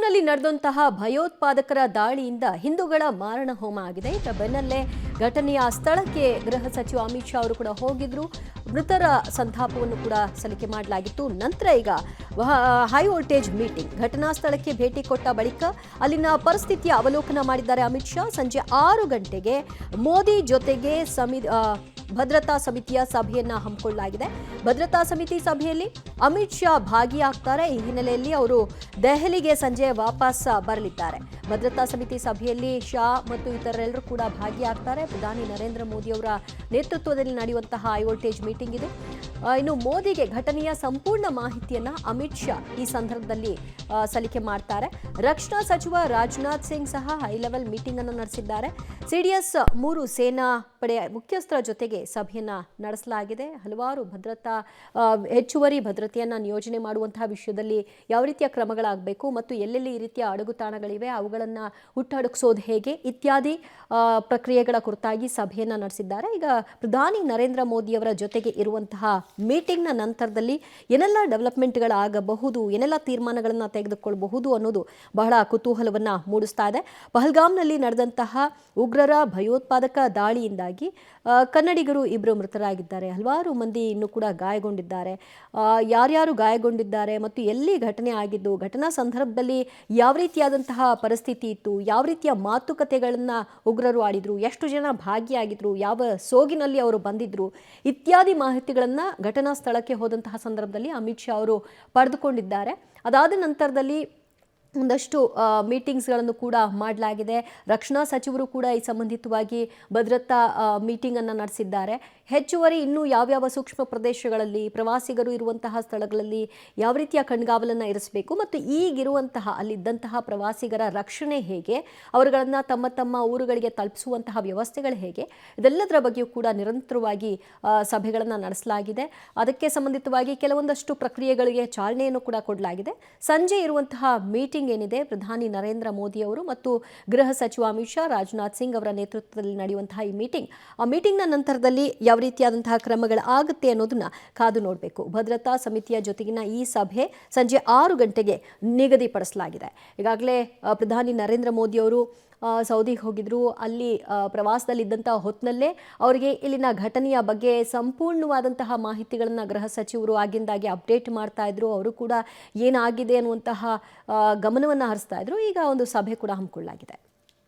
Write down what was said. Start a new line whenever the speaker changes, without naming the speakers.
ಪಹಲ್ಗಾಮ್ನಲ್ಲಿ ನಡೆದಂತಹ ಭಯೋತ್ಪಾದಕರ ದಾಳಿಯಿಂದ ಹಿಂದೂಗಳ ಮಾರಣ ಹೋಮ ಆಗಿದೆ. ಇದರ ಬೆನ್ನಲ್ಲೇ ಘಟನೆಯ ಸ್ಥಳಕ್ಕೆ ಗೃಹ ಸಚಿವ ಅಮಿತ್ ಶಾ ಅವರು ಕೂಡ ಹೋಗಿದ್ರು. ಮೃತರ ಸಂತಾಪವನ್ನು ಕೂಡ ಸಲ್ಲಿಕೆ ಮಾಡಲಾಗಿತ್ತು. ನಂತರ ಈಗ ಹೈ ವೋಲ್ಟೇಜ್ ಮೀಟಿಂಗ್ ಘಟನಾ ಸ್ಥಳಕ್ಕೆ ಭೇಟಿ ಕೊಟ್ಟ ಬಳಿಕ ಅಲ್ಲಿನ ಪರಿಸ್ಥಿತಿಯ ಅವಲೋಕನ ಮಾಡಿದ್ದಾರೆ ಅಮಿತ್ ಶಾ. ಸಂಜೆ 6 ಗಂಟೆಗೆ ಮೋದಿ ಜೊತೆಗೆ ಭದ್ರತಾ ಸಮಿತಿಯ ಸಭೆಯನ್ನ ಹಮ್ಮಿಕೊಳ್ಳಲಾಗಿದೆ. ಭದ್ರತಾ ಸಮಿತಿ ಸಭೆಯಲ್ಲಿ ಅಮಿತ್ ಶಾ ಭಾಗಿಯಾಗ್ತಾರೆ. ಈ ಹಿನ್ನೆಲೆಯಲ್ಲಿ ಅವರು ದೆಹಲಿಗೆ ಸಂಜೆ ವಾಪಸ್ ಬರಲಿದ್ದಾರೆ. ಭದ್ರತಾ ಸಮಿತಿ ಸಭೆಯಲ್ಲಿ ಶಾ ಮತ್ತು ಇತರರೆಲ್ಲರೂ ಕೂಡ ಭಾಗಿಯಾಗ್ತಾರೆ. ಪ್ರಧಾನಿ ನರೇಂದ್ರ ಮೋದಿ ಅವರ ನೇತೃತ್ವದಲ್ಲಿ ನಡೆಯುವಂತಹ ಹೈ ವೋಲ್ಟೇಜ್ ಮೀಟಿಂಗ್ ಇದು. ಇನ್ನು ಮೋದಿಗೆ ಘಟನೆಯ ಸಂಪೂರ್ಣ ಮಾಹಿತಿಯನ್ನ ಅಮಿತ್ ಶಾ ಈ ಸಂದರ್ಭದಲ್ಲಿ ಸಲ್ಲಿಕೆ ಮಾಡ್ತಾರೆ. ರಕ್ಷಣಾ ಸಚಿವ ರಾಜನಾಥ್ ಸಿಂಗ್ ಸಹ ಹೈ ಲೆವೆಲ್ ಮೀಟಿಂಗ್ ಅನ್ನು ನಡೆಸಿದ್ದಾರೆ. ಸಿಡಿಎಸ್ 3 ಸೇನಾ ಪಡೆಯ ಮುಖ್ಯಸ್ಥರ ಜೊತೆಗೆ ಸಭೆಯನ್ನ ನಡೆಸಲಾಗಿದೆ. ಹಲವಾರು ಹೆಚ್ಚುವರಿ ಭದ್ರತೆಯನ್ನ ನಿಯೋಜನೆ ಮಾಡುವಂತಹ ವಿಷಯದಲ್ಲಿ ಯಾವ ರೀತಿಯ ಕ್ರಮಗಳಾಗಬೇಕು ಮತ್ತು ಎಲ್ಲೆಲ್ಲಿ ಈ ರೀತಿಯ ಅಡಗುತಾಣಗಳಿವೆ ಅವುಗಳನ್ನು ಹುಟ್ಟಡಗಿಸೋದು ಹೇಗೆ ಇತ್ಯಾದಿ ಪ್ರಕ್ರಿಯೆಗಳ ಕುರಿತಾಗಿ ಸಭೆಯನ್ನ ನಡೆಸಿದ್ದಾರೆ. ಈಗ ಪ್ರಧಾನಿ ನರೇಂದ್ರ ಮೋದಿ ಅವರ ಜೊತೆಗೆ ಇರುವಂತಹ ಮೀಟಿಂಗ್ನ ನಂತರದಲ್ಲಿ ಏನೆಲ್ಲ ಡೆವಲಪ್ಮೆಂಟ್ಗಳಾಗಬಹುದು, ಏನೆಲ್ಲ ತೀರ್ಮಾನಗಳನ್ನು ತೆಗೆದುಕೊಳ್ಳಬಹುದು ಅನ್ನೋದು ಬಹಳ ಕುತೂಹಲವನ್ನ ಮೂಡಿಸ್ತಾ ಇದೆ. ಪಹಲ್ಗಾಮ್ನಲ್ಲಿ ನಡೆದಂತಹ ಉಗ್ರರ ಭಯೋತ್ಪಾದಕ ದಾಳಿಯಿಂದಾಗಿ ಕನ್ನಡಿಗರು 2 ಮೃತರಾಗಿದ್ದಾರೆ. ಹಲವಾರು ಮಂದಿ ಇನ್ನೂ ಕೂಡ ಗಾಯಗೊಂಡಿದ್ದಾರೆ. ಯಾರ್ಯಾರು ಗಾಯಗೊಂಡಿದ್ದಾರೆ ಮತ್ತು ಎಲ್ಲಿ ಘಟನೆ ಆಗಿದ್ದು, ಘಟನಾ ಸಂದರ್ಭದಲ್ಲಿ ಯಾವ ರೀತಿಯಾದಂತಹ ಪರಿಸ್ಥಿತಿ ಇತ್ತು, ಯಾವ ರೀತಿಯ ಮಾತುಕತೆಗಳನ್ನು ಉಗ್ರರು ಆಡಿದ್ರು, ಎಷ್ಟು ಜನ ಭಾಗಿಯಾಗಿದ್ರು, ಯಾವ ಸೋಗಿನಲ್ಲಿ ಅವರು ಬಂದಿದ್ರು ಇತ್ಯಾದಿ ಮಾಹಿತಿಗಳನ್ನು ಘಟನಾ ಸ್ಥಳಕ್ಕೆ ಹೋದಂತಹ ಸಂದರ್ಭದಲ್ಲಿ ಅಮಿತ್ ಶಾ ಅವರು ಪಡೆದುಕೊಂಡಿದ್ದಾರೆ. ಅದಾದ ನಂತರದಲ್ಲಿ ಒಂದಷ್ಟು ಮೀಟಿಂಗ್ಸ್ಗಳನ್ನು ಕೂಡ ಮಾಡಲಾಗಿದೆ. ರಕ್ಷಣಾ ಸಚಿವರು ಕೂಡ ಈ ಸಂಬಂಧಿತವಾಗಿ ಭದ್ರತಾ ಮೀಟಿಂಗನ್ನು ನಡೆಸಿದ್ದಾರೆ. ಹೆಚ್ಚುವರಿ ಇನ್ನೂ ಯಾವ್ಯಾವ ಸೂಕ್ಷ್ಮ ಪ್ರದೇಶಗಳಲ್ಲಿ ಪ್ರವಾಸಿಗರು ಇರುವಂತಹ ಸ್ಥಳಗಳಲ್ಲಿ ಯಾವ ರೀತಿಯ ಕಣ್ಗಾವಲನ್ನು ಇರಿಸಬೇಕು ಮತ್ತು ಈಗಿರುವಂತಹ ಅಲ್ಲಿದ್ದಂತಹ ಪ್ರವಾಸಿಗರ ರಕ್ಷಣೆ ಹೇಗೆ, ಅವರುಗಳನ್ನು ತಮ್ಮ ಊರುಗಳಿಗೆ ತಲುಪಿಸುವಂತಹ ವ್ಯವಸ್ಥೆಗಳು ಹೇಗೆ, ಇದೆಲ್ಲದರ ಬಗ್ಗೆಯೂ ಕೂಡ ನಿರಂತರವಾಗಿ ಸಭೆಗಳನ್ನು ನಡೆಸಲಾಗಿದೆ. ಅದಕ್ಕೆ ಸಂಬಂಧಿತವಾಗಿ ಕೆಲವೊಂದಷ್ಟು ಪ್ರಕ್ರಿಯೆಗಳಿಗೆ ಚಾಲನೆಯನ್ನು ಕೂಡ ಕೊಡಲಾಗಿದೆ. ಸಂಜೆ ಇರುವಂತಹ ಮೀಟಿಂಗ್ ಏನಿದೆ ಪ್ರಧಾನಿ ನರೇಂದ್ರ ಮೋದಿ ಅವರು ಮತ್ತು ಗೃಹ ಸಚಿವ ಅಮಿತ್ ಶಾ, ರಾಜನಾಥ್ ಸಿಂಗ್ ಅವರ ನೇತೃತ್ವದಲ್ಲಿ ನಡೆಯುವಂತಹ ಈ ಮೀಟಿಂಗ್ನ ನಂತರದಲ್ಲಿ ಯಾವ ರೀತಿಯಾದಂತಹ ಕ್ರಮಗಳಾಗುತ್ತೆ ಅನ್ನೋದನ್ನ ಕಾದು ನೋಡಬೇಕು. ಭದ್ರತಾ ಸಮಿತಿಯ ಜೊತೆಗಿನ ಈ ಸಭೆ ಸಂಜೆ 6 ಗಂಟೆಗೆ ನಿಗದಿಪಡಿಸಲಾಗಿದೆ. ಈಗಾಗಲೇ ಪ್ರಧಾನಿ ನರೇಂದ್ರ ಮೋದಿ ಅವರು ಸೌದಿಗೆ ಹೋಗಿದ್ರು. ಅಲ್ಲಿ ಪ್ರವಾಸದಲ್ಲಿದ್ದಂತಹ ಹೊತ್ತಿನಲ್ಲೇ ಅವರಿಗೆ ಇಲ್ಲಿನ ಘಟನೆಯ ಬಗ್ಗೆ ಸಂಪೂರ್ಣವಾದಂತಹ ಮಾಹಿತಿಗಳನ್ನು ಗೃಹ ಸಚಿವರು ಆಗಿಂದಾಗೆ ಅಪ್ಡೇಟ್ ಮಾಡ್ತಾ ಇದ್ರು. ಅವರು ಕೂಡ ಏನಾಗಿದೆ ಅನ್ನುವಂತಹ ಗಮನವನ್ನು ಹರಿಸ್ತಾ ಇದ್ರು. ಈಗ ಒಂದು ಸಭೆ ಕೂಡ ಹಮ್ಮಿಕೊಳ್ಳಲಾಗಿದೆ.